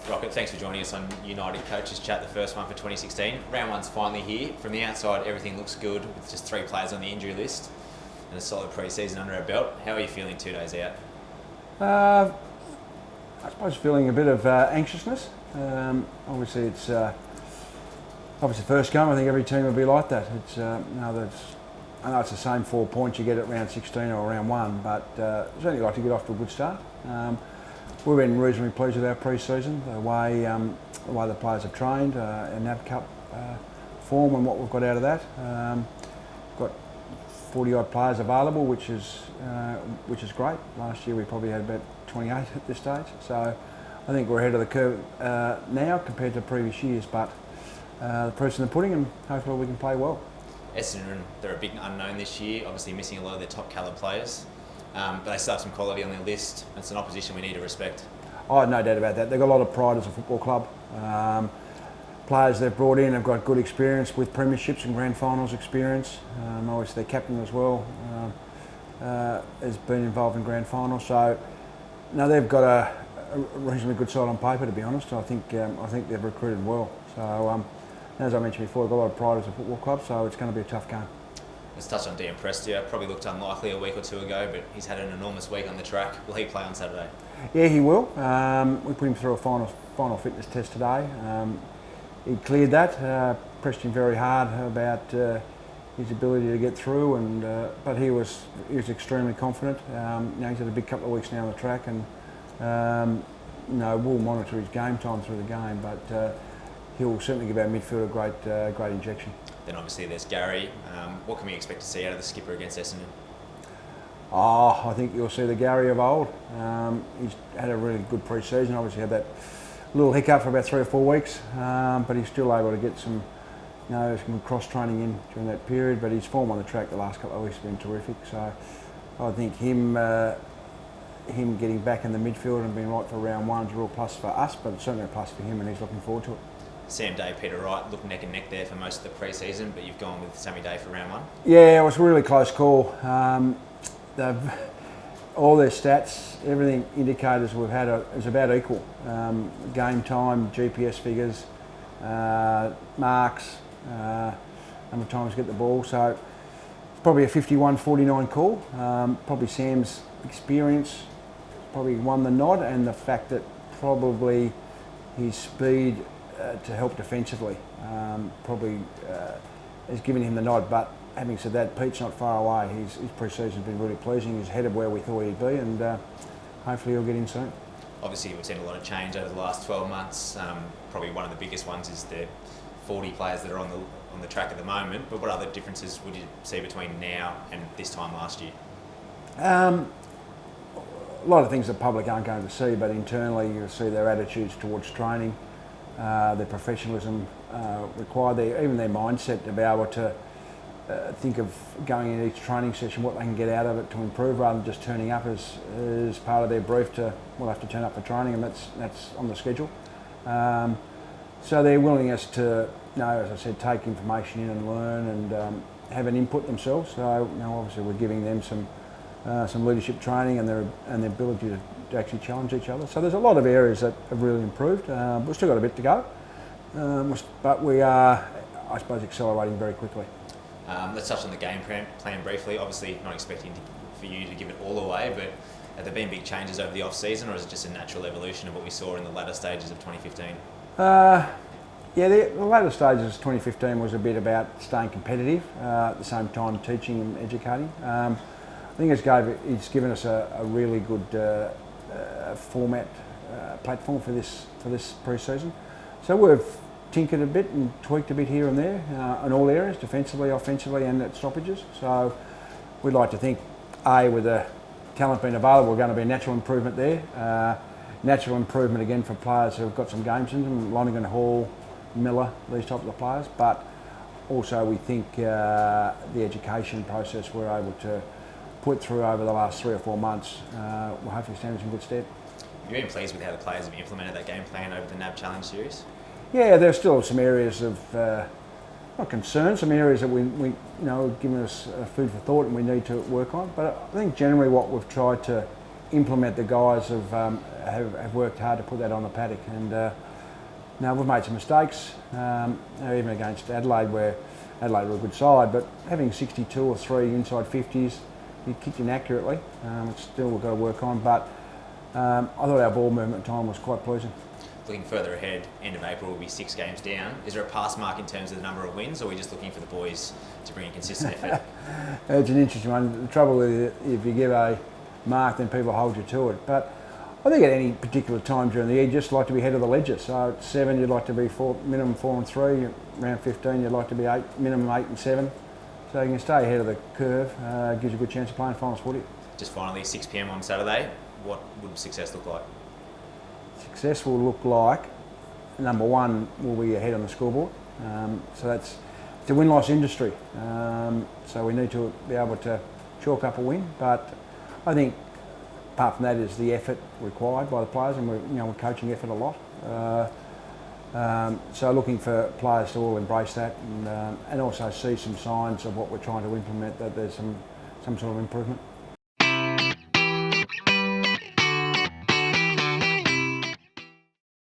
Rocket, thanks for joining us on United Coaches Chat, the first one for 2016. Round one's finally here. From the outside, everything looks good with just 3 players on the injury list and a solid pre-season under our belt. How are you feeling 2 days out? I suppose feeling a bit of anxiousness. Obviously, it's first game. I think every team will be like that. It's I know it's the same 4 points you get at round 16 or round 1, but certainly like to get off to a good start. We've been reasonably pleased with our pre-season, the way the players have trained, our NAB Cup form and what we've got out of that. Got 40 odd players available, which is great. Last year we probably had about 28 at this stage, so I think we're ahead of the curve now compared to previous years. But the proof's in the pudding, and hopefully we can play well. Essendon, they're a big unknown this year, obviously missing a lot of their top calibre players. But they still have some quality on their list. It's an opposition we need to respect. Oh, no doubt about that. They've got a lot of pride as a football club. Players they've brought in have got good experience with premierships and grand finals experience. Obviously their captain as well has been involved in grand finals. So, no, they've got a reasonably good side on paper, to be honest. I think they've recruited well. So, as I mentioned before, they've got a lot of pride as a football club, so it's going to be a tough game. Let's touch on Dean Prestia. Probably looked unlikely a week or 2 ago, but he's had an enormous week on the track. Will he play on Saturday? Yeah, he will. We put him through a final fitness test today. He cleared that. Pressed him very hard about his ability to get through, but he was extremely confident. He's had a big couple of weeks now on the track, and we'll monitor his game time through the game, but he'll certainly give our midfield a great injection. Then obviously there's Gary. What can we expect to see out of the skipper against Essendon? I think you'll see the Gary of old. He's had a really good pre-season. Obviously had that little hiccup for about 3 or 4 weeks, but he's still able to get some cross training in during that period. But his form on the track the last couple of weeks has been terrific. So I think him getting back in the midfield and being right for round 1 is a real plus for us, but it's certainly a plus for him, and he's looking forward to it. Sam Day, Peter Wright look neck and neck there for most of the pre-season, but you've gone with Sammy Day for round 1. Yeah, it was a really close call. All their stats, everything indicators we've had is about equal. Game time, GPS figures, marks, number of times get the ball. So it's probably a 51-49 call. Probably Sam's experience probably won the nod, and the fact that probably his speed to help defensively probably has given him the nod. But having said that, Pete's not far away. His pre-season's been really pleasing. He's ahead of where we thought he'd be, and hopefully he'll get in soon. Obviously we've seen a lot of change over the last 12 months. Probably one of the biggest ones is the 40 players that are on the track at the moment. But what other differences would you see between now and this time last year? A lot of things the public aren't going to see, but internally you'll see their attitudes towards training, their professionalism required, even their mindset to be able to think of going in each training session, what they can get out of it to improve, rather than just turning up as part of their brief to, we'll have to turn up for training, and that's on the schedule. So their willingness to, as I said, take information in and learn and have an input themselves. So obviously we're giving them some leadership training and their ability to actually challenge each other. So there's a lot of areas that have really improved. We've still got a bit to go, but we are, I suppose, accelerating very quickly. Let's touch on the game plan briefly. Obviously not expecting for you to give it all away, but have there been big changes over the off-season, or is it just a natural evolution of what we saw in the latter stages of 2015? The latter stages of 2015 was a bit about staying competitive, at the same time teaching and educating. I think it's given us a really good format, platform for this pre-season. So we've tinkered a bit and tweaked a bit here and there in all areas, defensively, offensively, and at stoppages. So we'd like to think, with the talent being available, we're going to be a natural improvement there. Natural improvement again for players who've got some games in them, Lonergan, Hall, Miller, these types of players. But also we think the education process we're able to put through over the last 3 or 4 months will hopefully stand us in good stead. You've been pleased with how the players have implemented that game plan over the NAB Challenge series? Yeah, there's still some areas of not concerned. Some areas that we you know have given us food for thought and we need to work on. But I think generally what we've tried to implement, the guys have worked hard to put that on the paddock. And now we've made some mistakes, even against Adelaide, where Adelaide were a good side, but having 62 or 3 inside 50s, he kicked inaccurately. It's still we've got to work on, but I thought our ball movement time was quite pleasing. Looking further ahead, end of April will be 6 games down. Is there a pass mark in terms of the number of wins, or are we just looking for the boys to bring a consistent effort? It's an interesting one. The trouble is if you give a mark, then people hold you to it. But I think at any particular time during the year, you'd just like to be ahead of the ledger. So at 7, you'd like to be minimum 4 and 3. Around 15, you'd like to be minimum 8 and 7. So you can stay ahead of the curve. Gives you a good chance of playing finals footy. Just finally, 6 p.m. on Saturday. What would success look like? Success will look like, number one, we'll be ahead on the scoreboard. So it's a win-loss industry. So we need to be able to chalk up a win. But I think apart from that is the effort required by the players, and we're coaching effort a lot. So looking for players to all embrace that and also see some signs of what we're trying to implement, that there's some sort of improvement.